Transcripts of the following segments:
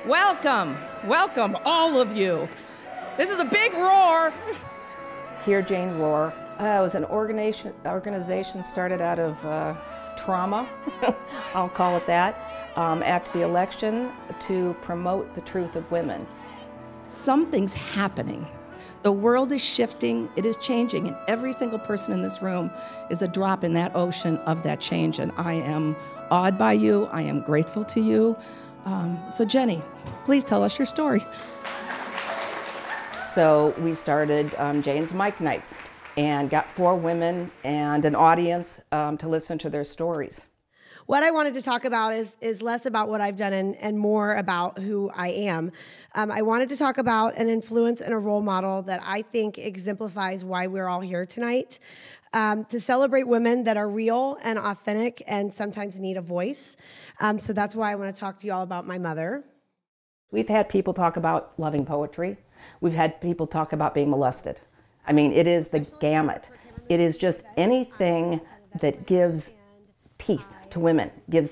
Welcome, welcome, all of you. This is a big roar. Hear Jane roar. It was an organization started out of trauma, I'll call it that, after the election to promote the truth of women. Something's happening. The world is shifting, it is changing, and every single person in this room is a drop in that ocean of that change, and I am awed by you, I am grateful to you. So Jenny, please tell us your story. So we started Jane's Mike Nights and got 4 women and an audience to listen to their stories. What I wanted to talk about is less about what I've done and more about who I am. I wanted to talk about an influence and a role model that I think exemplifies why we're all here tonight. To celebrate women that are real and authentic and sometimes need a voice. So that's why I want to talk to you all about my mother. We've had people talk about loving poetry. We've had people talk about being molested. I mean, it is the gamut. It is just anything that gives teeth to women, gives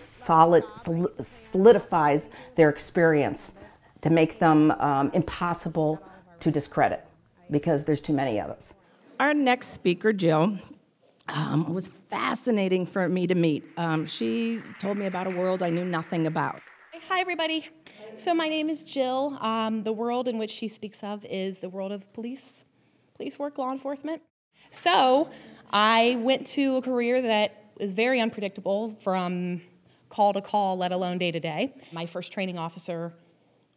solidifies their experience to make them impossible to discredit because there's too many of us. Our next speaker, Jill, was fascinating for me to meet. She told me about a world I knew nothing about. Hi, everybody. So my name is Jill. The world in which she speaks of is the world of police work, law enforcement. So I went to a career that is very unpredictable from call to call, let alone day to day. My first training officer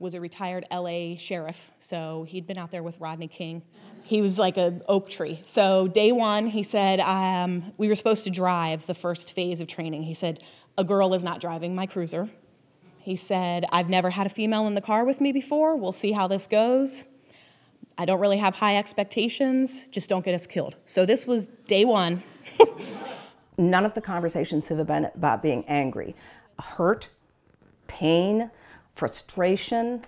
was a retired LA sheriff, so he'd been out there with Rodney King. He was like an oak tree. So day one, he said, we were supposed to drive the first phase of training. He said, a girl is not driving my cruiser. He said, I've never had a female in the car with me before. We'll see how this goes. I don't really have high expectations. Just don't get us killed. So this was day one. None of the conversations have been about being angry. Hurt, pain, frustration,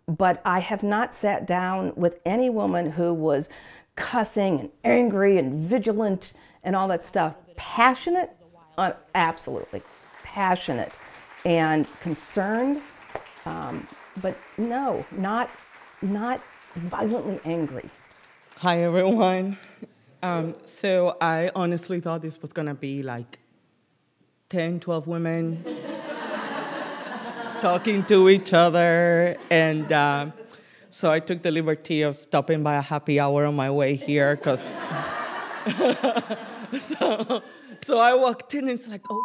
but I have not sat down with any woman who was cussing and angry and vigilant and all that stuff. Passionate, absolutely passionate and concerned, but no, not violently angry. Hi, everyone. So I honestly thought this was gonna be like 10, 12 women talking to each other. And so I took the liberty of stopping by a happy hour on my way here because so I walked in and it's like, oh,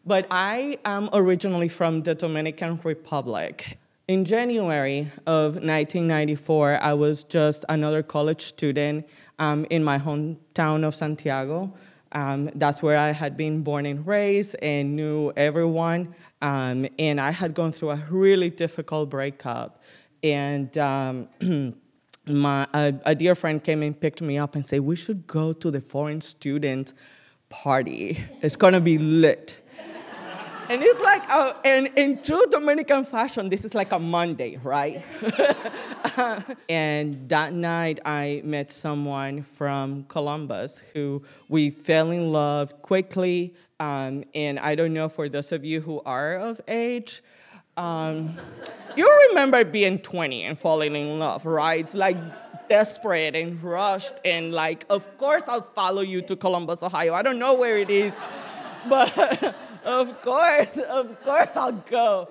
but I am originally from the Dominican Republic. In January of 1994, I was just another college student in my hometown of Santiago. That's where I had been born and raised and knew everyone. And I had gone through a really difficult breakup. And a dear friend came and picked me up and said, we should go to the foreign student party. It's gonna be lit. And it's like, and in true Dominican fashion, this is like a Monday, right? And that night, I met someone from Columbus who we fell in love quickly. And I don't know, for those of you who are of age, you remember being 20 and falling in love, right? It's like desperate and rushed and like, of course I'll follow you to Columbus, Ohio. I don't know where it is, but... Of course I'll go.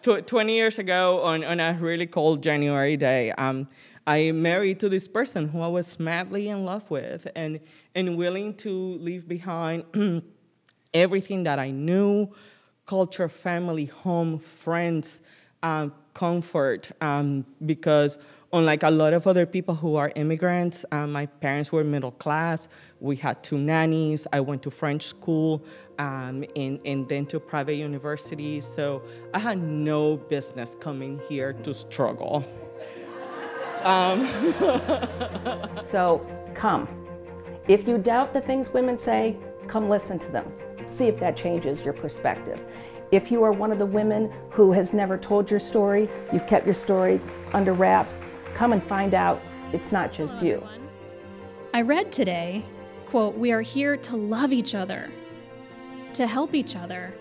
20 years ago, on a really cold January day, I married to this person who I was madly in love with and willing to leave behind everything that I knew, culture, family, home, friends, comfort, because unlike a lot of other people who are immigrants, my parents were middle class. We had 2 nannies. I went to French school and then to private universities. So I had no business coming here to struggle. So come. If you doubt the things women say, come listen to them. See if that changes your perspective. If you are one of the women who has never told your story, you've kept your story under wraps, come and find out it's not just you. I read today, quote, "We are here to love each other, to help each other,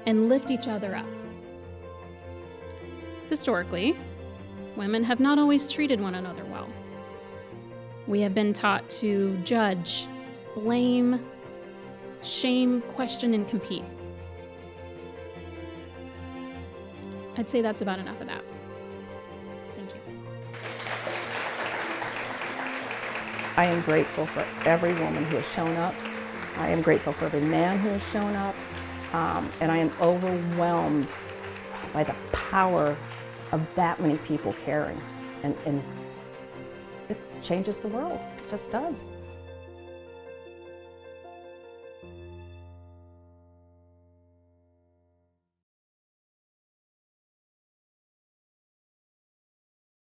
and lift each other up. Historically, women have not always treated one another well. We have been taught to judge, blame, shame, question, and compete. I'd say that's about enough of that. Thank you. I am grateful for every woman who has shown up. I am grateful for every man who has shown up. And I am overwhelmed by the power of that many people caring. And it changes the world. It just does.